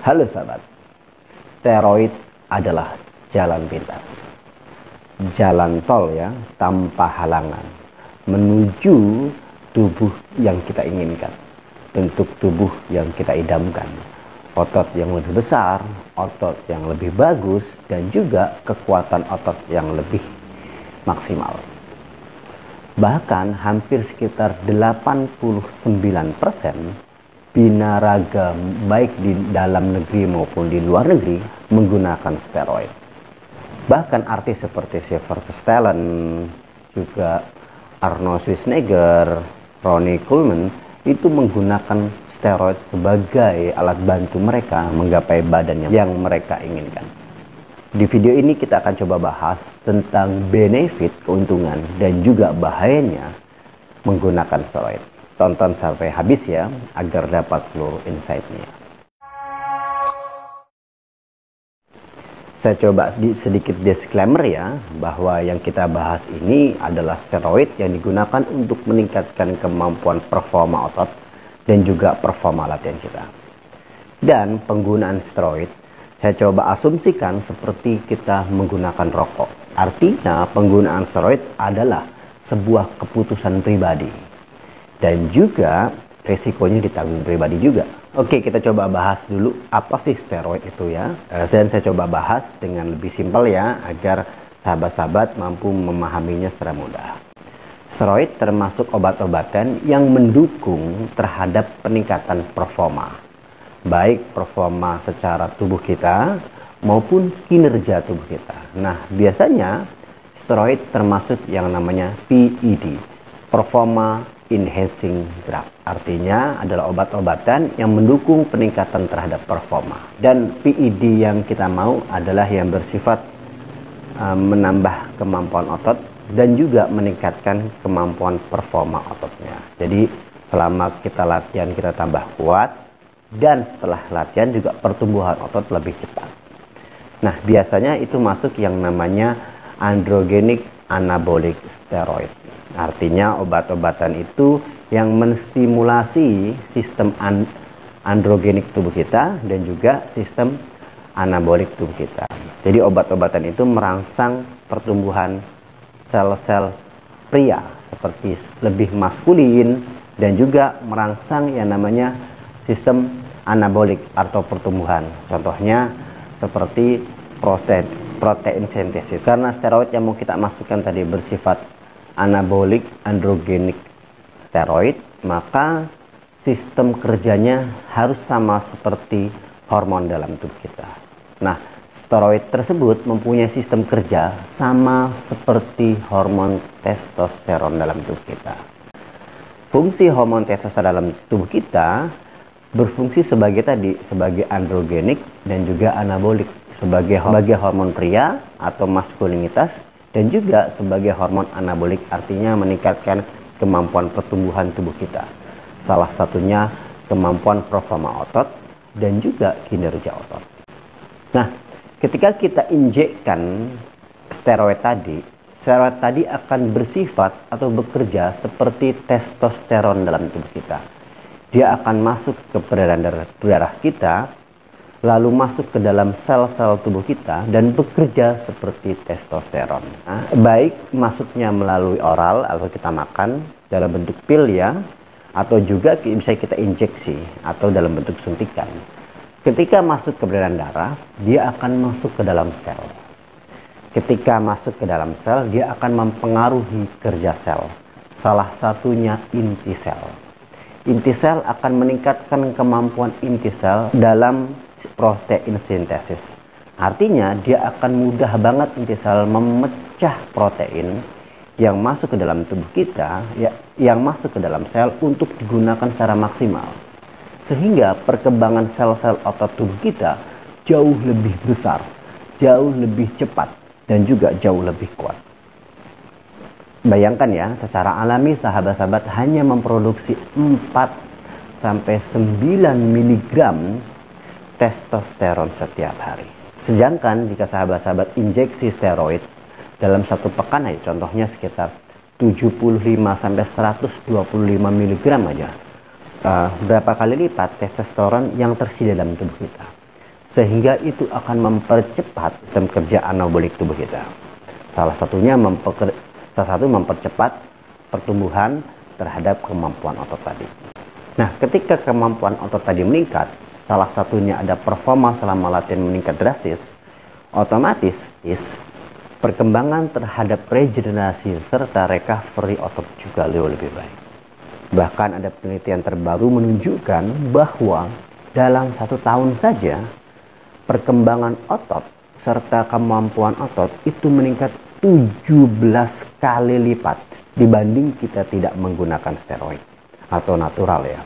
Halo sahabat, steroid adalah jalan pintas, jalan tol ya, tanpa halangan menuju tubuh yang kita inginkan, bentuk tubuh yang kita idamkan, otot yang lebih besar, otot yang lebih bagus, dan juga kekuatan otot yang lebih maksimal. Bahkan hampir sekitar 89% binaraga baik di dalam negeri maupun di luar negeri menggunakan steroid. Bahkan artis seperti Sylvester Stallone, juga Arnold Schwarzenegger, Ronnie Coleman itu menggunakan steroid sebagai alat bantu mereka menggapai badan yang mereka inginkan. Di video ini kita akan coba bahas tentang benefit, keuntungan, dan juga bahayanya menggunakan steroid. Tonton sampai habis ya, agar dapat seluruh insight-nya. Saya coba sedikit disclaimer ya, bahwa yang kita bahas ini adalah steroid yang digunakan untuk meningkatkan kemampuan performa otot dan juga performa latihan kita. Dan penggunaan steroid, saya coba asumsikan seperti kita menggunakan rokok. Artinya penggunaan steroid adalah sebuah keputusan pribadi. Dan juga resikonya ditanggung pribadi juga. Oke, kita coba bahas dulu apa sih steroid itu ya. Dan saya coba bahas dengan lebih simpel ya, agar sahabat-sahabat mampu memahaminya secara mudah. Steroid termasuk obat-obatan yang mendukung terhadap peningkatan performa. Baik performa secara tubuh kita maupun kinerja tubuh kita. Nah, biasanya steroid termasuk yang namanya PED, Performa Enhancing Drug, artinya adalah obat-obatan yang mendukung peningkatan terhadap performa. Dan PED yang kita mau adalah yang bersifat menambah kemampuan otot dan juga meningkatkan kemampuan performa ototnya. Jadi selama kita latihan kita tambah kuat, dan setelah latihan juga pertumbuhan otot lebih cepat. Nah, biasanya itu masuk yang namanya androgenic anabolic steroid. Artinya obat-obatan itu yang menstimulasi sistem androgenik tubuh kita dan juga sistem anabolik tubuh kita. Jadi obat-obatan itu merangsang pertumbuhan sel-sel pria seperti lebih maskulin dan juga merangsang yang namanya sistem anabolik atau pertumbuhan. Contohnya seperti protein sintesis. Karena steroid yang mau kita masukkan tadi bersifat anabolik androgenik steroid, maka sistem kerjanya harus sama seperti hormon dalam tubuh kita. Nah, steroid tersebut mempunyai sistem kerja sama seperti hormon testosteron dalam tubuh kita. Fungsi hormon testosteron dalam tubuh kita berfungsi sebagai androgenik dan juga anabolik, sebagai hormon pria atau maskulinitas, dan juga sebagai hormon anabolik, artinya meningkatkan kemampuan pertumbuhan tubuh kita. Salah satunya kemampuan performa otot dan juga kinerja otot. Nah, ketika kita injekkan steroid tadi akan bersifat atau bekerja seperti testosteron dalam tubuh kita. Dia akan masuk ke peredaran darah kita, lalu masuk ke dalam sel-sel tubuh kita dan bekerja seperti testosteron. Nah, baik masuknya melalui oral atau kita makan dalam bentuk pil ya, atau juga bisa kita injeksi atau dalam bentuk suntikan. Ketika masuk ke peredaran darah, dia akan masuk ke dalam sel. Ketika masuk ke dalam sel, dia akan mempengaruhi kerja sel. Salah satunya inti sel. Inti sel akan meningkatkan kemampuan inti sel dalam protein sintesis. Artinya dia akan mudah banget inti sel memecah protein yang masuk ke dalam tubuh kita, yang masuk ke dalam sel untuk digunakan secara maksimal. Sehingga perkembangan sel-sel otot tubuh kita jauh lebih besar, jauh lebih cepat, dan juga jauh lebih kuat. Bayangkan ya, secara alami sahabat-sahabat hanya memproduksi 4-9 mg testosteron setiap hari. Sedangkan jika sahabat-sahabat injeksi steroid dalam satu pekan aja, contohnya sekitar 75-125 mg aja, berapa kali lipat testosteron yang tersedia dalam tubuh kita. sehingga itu akan mempercepat sistem kerja anabolik tubuh kita. Salah satunya mempercepat pertumbuhan terhadap kemampuan otot tadi. Nah, ketika kemampuan otot tadi meningkat, salah satunya ada performa selama latihan meningkat drastis, otomatis perkembangan terhadap regenerasi serta recovery otot juga lebih baik. Bahkan ada penelitian terbaru menunjukkan bahwa dalam 1 tahun saja perkembangan otot serta kemampuan otot itu meningkat 17 kali lipat dibanding kita tidak menggunakan steroid atau natural ya.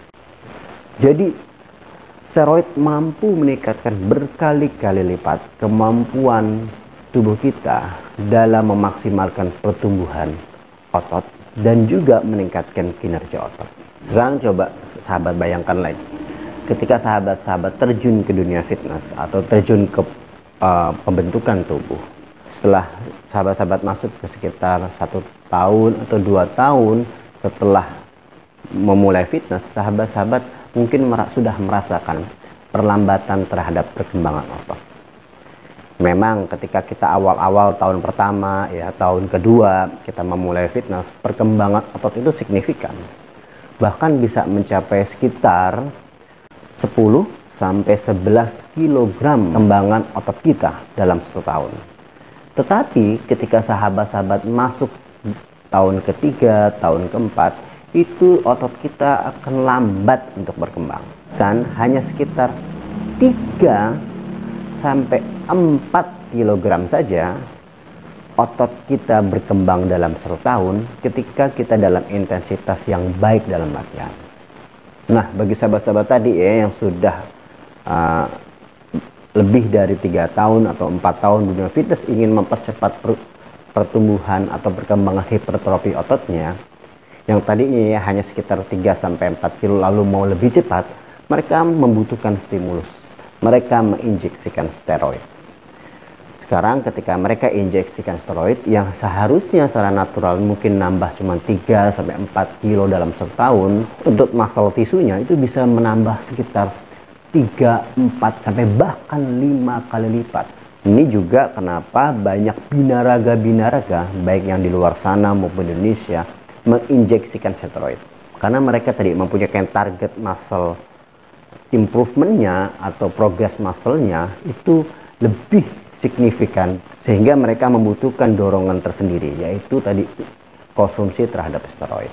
Jadi steroid mampu meningkatkan berkali-kali lipat kemampuan tubuh kita dalam memaksimalkan pertumbuhan otot dan juga meningkatkan kinerja otot. Sekarang coba sahabat bayangkan lagi, ketika sahabat-sahabat terjun ke dunia fitness atau terjun ke pembentukan tubuh, setelah sahabat-sahabat masuk ke sekitar 1 tahun atau 2 tahun setelah memulai fitness, sahabat-sahabat mungkin sudah merasakan perlambatan terhadap perkembangan otot. Memang ketika kita awal-awal tahun pertama ya, tahun kedua kita memulai fitness, perkembangan otot itu signifikan. Bahkan bisa mencapai sekitar 10 sampai 11 kg kembangan otot kita dalam 1 tahun. Tetapi ketika sahabat-sahabat masuk tahun ketiga, tahun keempat, itu otot kita akan lambat untuk berkembang. Kan hanya sekitar 3 sampai 4 kg saja otot kita berkembang dalam 1 tahun ketika kita dalam intensitas yang baik dalam latihan. Nah, bagi sahabat-sahabat tadi ya yang sudah lebih dari 3 tahun atau 4 tahun dunia fitness ingin mempercepat pertumbuhan atau perkembangan hipertrofi ototnya, yang tadinya ya hanya sekitar 3 sampai 4 kilo lalu mau lebih cepat, mereka membutuhkan stimulus. Mereka menginjeksikan steroid. Sekarang ketika mereka injeksikan steroid yang seharusnya secara natural mungkin nambah cuma 3 sampai 4 kilo dalam 1 tahun, untuk muscle tisunya itu bisa menambah sekitar 3, 4 sampai bahkan 5 kali lipat. Ini juga kenapa banyak binaraga baik yang di luar sana maupun Indonesia menginjeksikan steroid. Karena mereka tadi mempunyai target muscle improvementnya atau progress muscle-nya itu lebih signifikan, sehingga mereka membutuhkan dorongan tersendiri, yaitu tadi konsumsi terhadap steroid.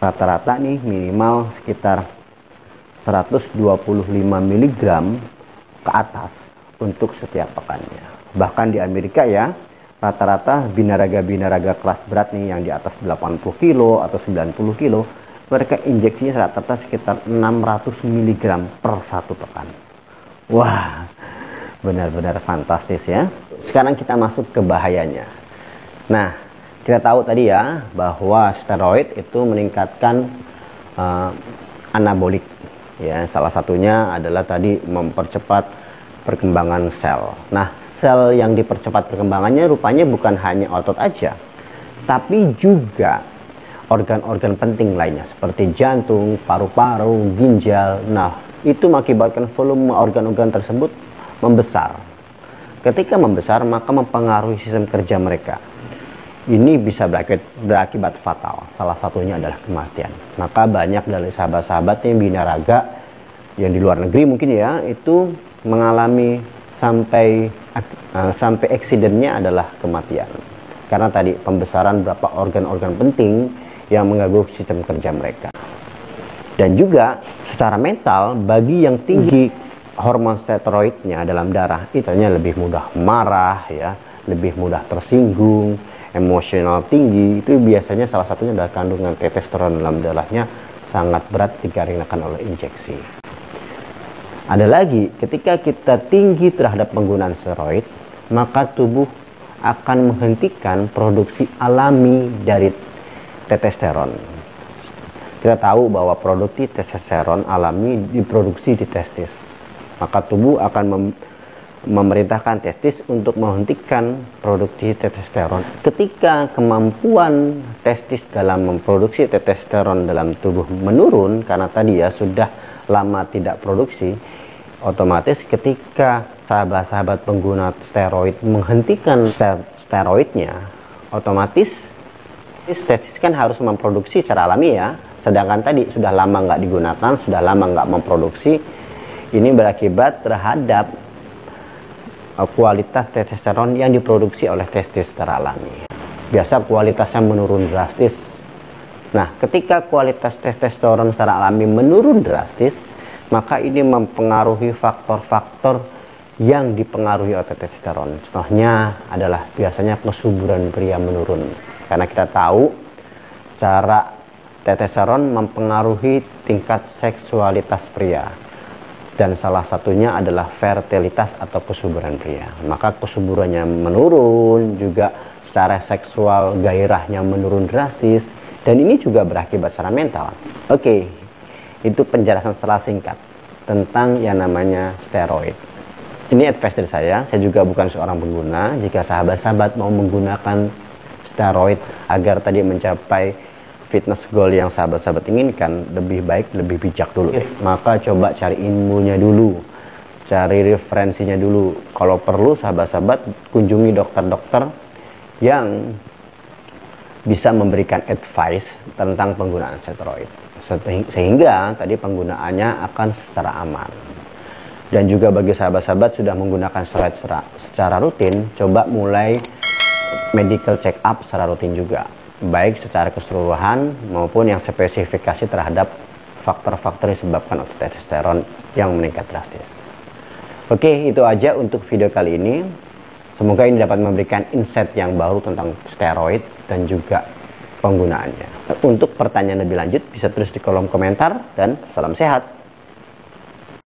Rata-rata nih minimal sekitar 125 mg ke atas untuk setiap pekannya. Bahkan di Amerika ya, rata-rata binaraga kelas berat nih yang di atas 80 kilo atau 90 kilo, mereka injeksinya rata-rata sekitar 600 mg per 1 pekan. Wah, benar-benar fantastis ya. Sekarang kita masuk ke bahayanya. Nah, kita tahu tadi ya bahwa steroid itu meningkatkan anabolik. Ya, salah satunya adalah tadi mempercepat perkembangan sel. Nah, sel yang dipercepat perkembangannya rupanya bukan hanya otot aja, tapi juga organ-organ penting lainnya seperti jantung, paru-paru, ginjal. Nah, itu mengakibatkan volume organ-organ tersebut membesar. Ketika membesar, maka mempengaruhi sistem kerja mereka. Ini bisa berakibat fatal. Salah satunya adalah kematian. Maka banyak dari sahabat-sahabat yang binaraga yang di luar negeri mungkin ya, itu mengalami sampai accident-nya adalah kematian. Karena tadi pembesaran beberapa organ-organ penting yang mengganggu sistem kerja mereka. Dan juga secara mental, bagi yang tinggi hormon steroidnya dalam darah, itu lebih mudah marah ya, lebih mudah tersinggung, emosional tinggi. Itu biasanya salah satunya adalah kandungan testosteron dalam darahnya sangat berat dikarenakan oleh injeksi. Ada lagi, ketika kita tinggi terhadap penggunaan steroid, maka tubuh akan menghentikan produksi alami dari testosteron. Kita tahu bahwa produksi testosteron alami diproduksi di testis. Maka tubuh akan memerintahkan testis untuk menghentikan produksi testosteron. Ketika kemampuan testis dalam memproduksi testosteron dalam tubuh menurun, karena tadi ya sudah lama tidak produksi, otomatis ketika sahabat-sahabat pengguna steroid menghentikan steroidnya, otomatis testis kan harus memproduksi secara alami ya. Sedangkan tadi sudah lama nggak digunakan, sudah lama nggak memproduksi, ini berakibat terhadap kualitas testosteron yang diproduksi oleh testis secara alami. Biasa kualitasnya menurun drastis. Nah, ketika kualitas testosteron secara alami menurun drastis, maka ini mempengaruhi faktor-faktor yang dipengaruhi oleh testosteron. Contohnya adalah biasanya kesuburan pria menurun. Karena kita tahu cara testosteron mempengaruhi tingkat seksualitas pria. Dan salah satunya adalah fertilitas atau kesuburan pria. Maka kesuburannya menurun, juga secara seksual gairahnya menurun drastis. Dan ini juga berakibat secara mental. Oke, itu penjelasan secara singkat tentang yang namanya steroid. Ini advice dari saya juga bukan seorang pengguna. Jika sahabat-sahabat mau menggunakan steroid agar tadi mencapai fitness goal yang sahabat-sahabat inginkan, lebih baik, lebih bijak dulu. Maka coba cari ilmunya dulu, cari referensinya dulu. Kalau perlu sahabat-sahabat kunjungi dokter-dokter yang bisa memberikan advice tentang penggunaan steroid. Sehingga tadi penggunaannya akan secara aman. Dan juga bagi sahabat-sahabat sudah menggunakan steroid secara rutin, coba mulai medical check up secara rutin juga. Baik secara keseluruhan maupun yang spesifikasi terhadap faktor-faktor yang disebabkan oleh testosteron yang meningkat drastis. Oke, itu aja untuk video kali ini. Semoga ini dapat memberikan insight yang baru tentang steroid dan juga penggunaannya. Untuk pertanyaan lebih lanjut bisa tulis di kolom komentar dan salam sehat.